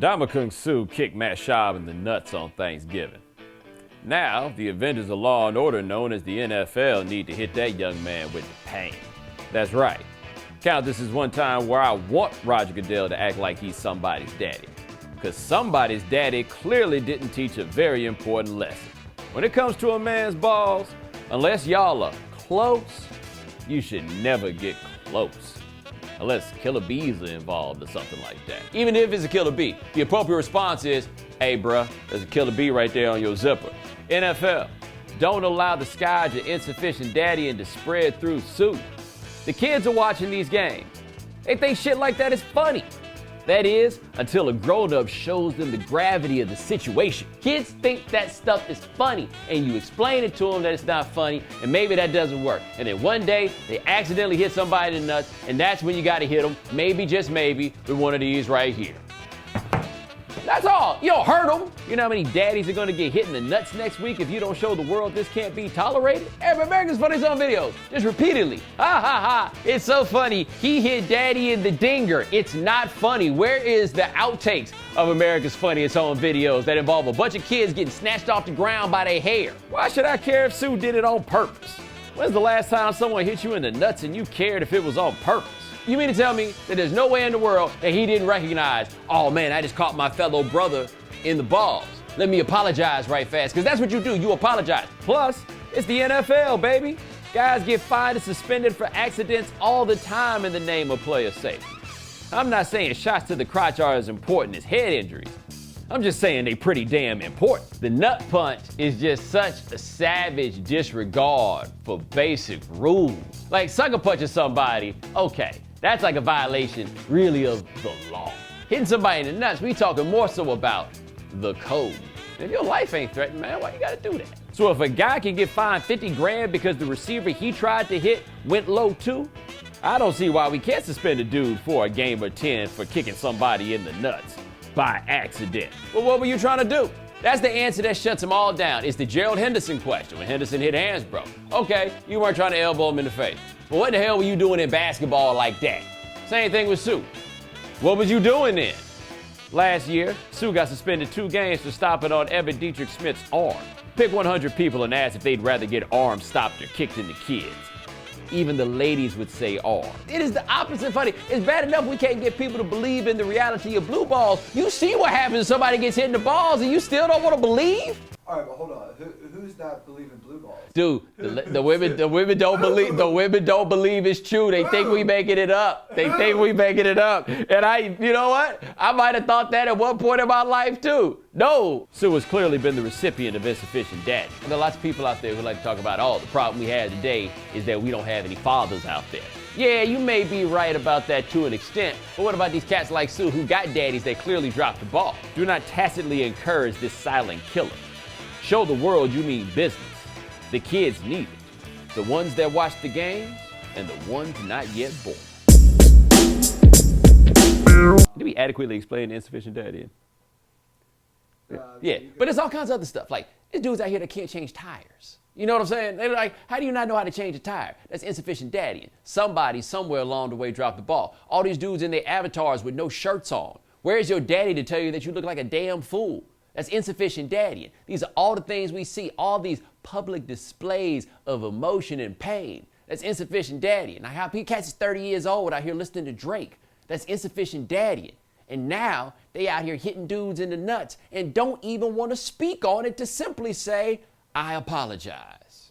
Ndamukong Suh kicked Matt Schaub in the nuts on Thanksgiving. Now, the Avengers of Law and Order known as the NFL need to hit that young man with the pain. That's right. Count this as one time where I want Roger Goodell to act like he's somebody's daddy. Because somebody's daddy clearly didn't teach a very important lesson. When it comes to a man's balls, unless y'all are close, you should never get close. Unless killer bees are involved or something like that. Even if it's a killer bee, the appropriate response is, hey bruh, there's a killer bee right there on your zipper. NFL, don't allow the scourge of insufficient daddying to spread through Suh. The kids are watching these games. They think shit like that is funny. That is, until a grown-up shows them the gravity of the situation. Kids think that stuff is funny, and you explain it to them that it's not funny, and maybe that doesn't work. And then one day, they accidentally hit somebody in the nuts, and that's when you gotta hit them, maybe, just maybe, with one of these right here. That's all. You don't hurt them. You know how many daddies are gonna get hit in the nuts next week if you don't show the world this can't be tolerated? Every American's Funniest Home Videos, just repeatedly. Ha ha ha, it's so funny. He hit daddy in the dinger. It's not funny. Where is the outtakes of America's Funniest Home Videos that involve a bunch of kids getting snatched off the ground by their hair? Why should I care if Suh did it on purpose? When's the last time someone hit you in the nuts and you cared if it was on purpose? You mean to tell me that there's no way in the world that he didn't recognize, oh man, I just caught my fellow brother in the balls. Let me apologize right fast, because that's what you do, you apologize. Plus, it's the NFL, baby. Guys get fined and suspended for accidents all the time in the name of player safety. I'm not saying shots to the crotch are as important as head injuries. I'm just saying they pretty damn important. The nut punch is just such a savage disregard for basic rules. Like sucker punching somebody, okay. That's like a violation, really, of the law. Hitting somebody in the nuts, we talking more so about the code. If your life ain't threatened, man, why you gotta do that? So if a guy can get fined 50 grand because the receiver he tried to hit went low too, I don't see why we can't suspend a dude for a game or 10 for kicking somebody in the nuts by accident. Well, what were you trying to do? That's the answer that shuts them all down. It's the Gerald Henderson question when Henderson hit Hansbrough. Okay, you weren't trying to elbow him in the face. But what the hell were you doing in basketball like that? Same thing with Suh. What was you doing then? Last year, Suh got suspended 2 games for stomping on Evan Dietrich Smith's arm. Pick 100 people and ask if they'd rather get arms stopped or kicked in the kids. Even the ladies would say arm. It is the opposite funny. It's bad enough we can't get people to believe in the reality of blue balls. You see what happens when somebody gets hit in the balls and you still don't want to believe? All right, but hold on. Who's not believing blue balls? Dude, the women don't believe. The women don't believe it's true. They think we making it up. They think we making it up. And you know what? I might have thought that at one point in my life too. No. Suh has clearly been the recipient of insufficient daddy. And there are lots of people out there who like to talk about, oh, the problem we have today is that we don't have any fathers out there. Yeah, you may be right about that to an extent, but what about these cats like Suh who got daddies that clearly dropped the ball? Do not tacitly encourage this silent killer. Show the world you mean business. The kids need it. The ones that watch the games and the ones not yet born. Did we adequately explain insufficient daddy? Yeah, but there's all kinds of other stuff. Like, there's dudes out here that can't change tires. You know what I'm saying? They're like, how do you not know how to change a tire? That's insufficient daddying. Somebody somewhere along the way dropped the ball. All these dudes in their avatars with no shirts on. Where's your daddy to tell you that you look like a damn fool? That's insufficient daddying. These are all the things we see, all these public displays of emotion and pain. That's insufficient daddying. Now, how cats is 30 years old out here listening to Drake. That's insufficient daddying. And now they out here hitting dudes in the nuts and don't even want to speak on it to simply say, I apologize.